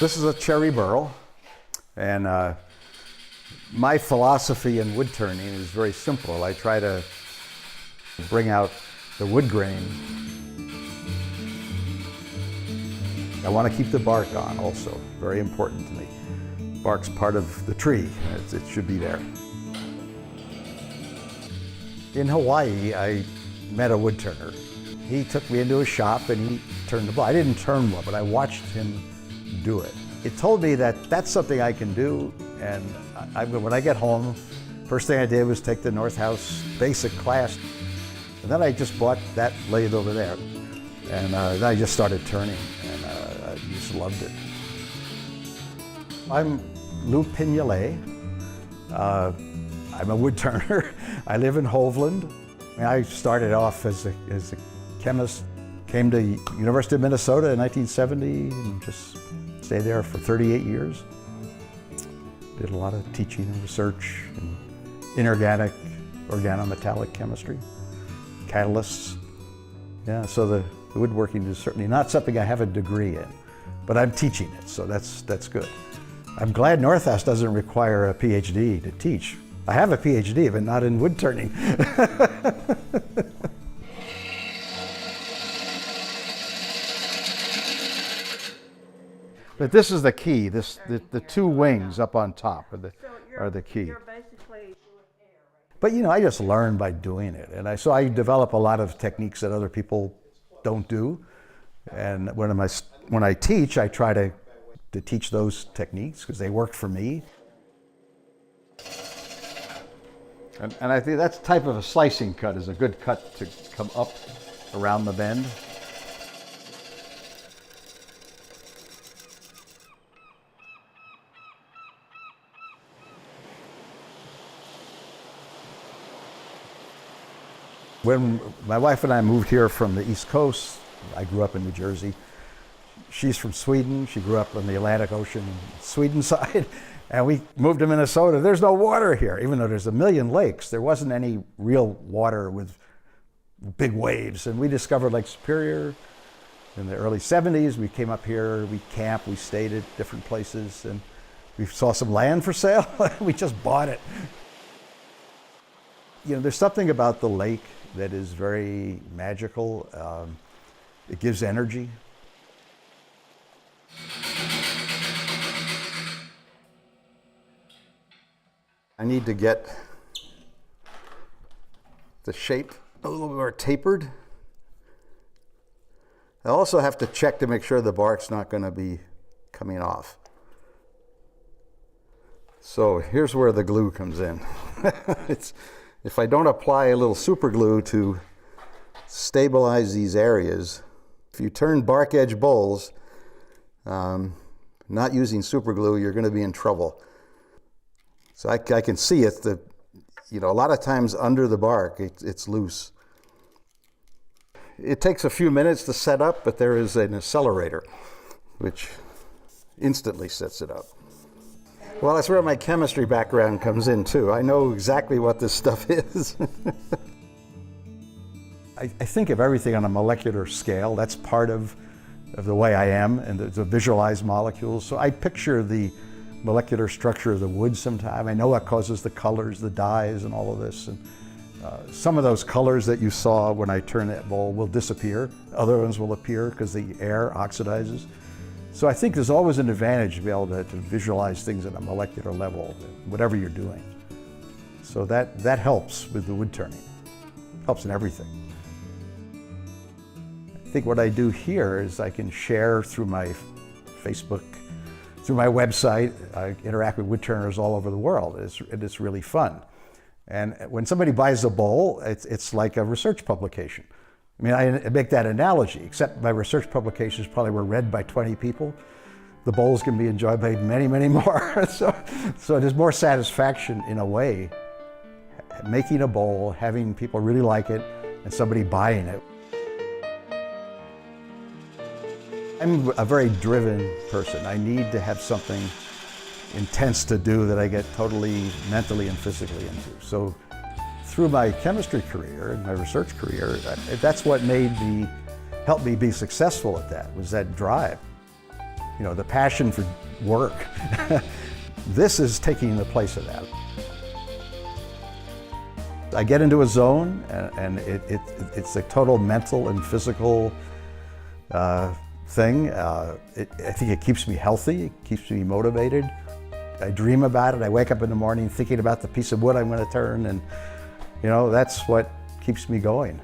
This is a cherry burl, and my philosophy in wood turning is very simple. I try to bring out the wood grain. I want to keep the bark on also, very important to me. Bark's part of the tree, it should be there. In Hawaii, I met a wood turner. He took me into his shop and he turned the bowl. I didn't turn one, but I watched him do it. It told me that that's something I can do, and when I get home, first thing I did was take the North House basic class, and then I just bought that lathe over there, and then I just started turning, and I just loved it. I'm Lou Pignolet. I'm a wood turner. I live in Hovland. I started off as a chemist, came to University of Minnesota in 1970 and just stayed there for 38 years. Did a lot of teaching and research in inorganic, organometallic chemistry, catalysts. Yeah, so the woodworking is certainly not something I have a degree in, but I'm teaching it, so that's good. I'm glad North House doesn't require a PhD to teach. I have a PhD, but not in wood turning. But this is the key. The two wings up on top are the key. But you know, I just learn by doing it, and so I develop a lot of techniques that other people don't do. And when I teach, I try to teach those techniques because they work for me. And I think that type of a slicing cut is a good cut to come up around the bend. When my wife and I moved here from the East Coast, I grew up in New Jersey. She's from Sweden. She grew up on the Atlantic Ocean, Sweden side. And we moved to Minnesota. There's no water here, even though there's a million lakes. There wasn't any real water with big waves. And we discovered Lake Superior in the early 70s. We came up here, we camped, we stayed at different places, and we saw some land for sale. We just bought it. You know, there's something about the lake that is very magical. It gives energy. I need to get the shape a little more tapered. I also have to check to make sure the bark's not going to be coming off. So here's where the glue comes in. If I don't apply a little super glue to stabilize these areas, if you turn bark edge bowls, not using super glue, you're going to be in trouble. So I can see it. A lot of times under the bark, it's loose. It takes a few minutes to set up, but there is an accelerator, which instantly sets it up. Well, that's where my chemistry background comes in too. I know exactly what this stuff is. I think of everything on a molecular scale. That's part of the way I am, and to visualize molecules. So I picture the molecular structure of the wood sometime. I know what causes the colors, the dyes, and all of this. And some of those colors that you saw when I turned that bowl will disappear. Other ones will appear because the air oxidizes. So I think there's always an advantage to be able to visualize things at a molecular level, whatever you're doing. So that helps with the wood turning. Helps in everything. I think what I do here is I can share through my Facebook, through my website. I interact with wood turners all over the world. It's really fun. And when somebody buys a bowl, it's like a research publication. I mean, I make that analogy, except my research publications probably were read by 20 people. The bowls can be enjoyed by many, many more. So there's more satisfaction in a way, making a bowl, having people really like it, and somebody buying it. I'm a very driven person. I need to have something intense to do that I get totally mentally and physically into. So through my chemistry career and my research career, that's what helped me be successful at that, was that drive. you know, the passion for work. This is taking the place of that. I get into a zone, and it's a total mental and physical thing. I think it keeps me healthy, it keeps me motivated. I dream about it. I wake up in the morning thinking about the piece of wood I'm going to turn, and you know, that's what keeps me going.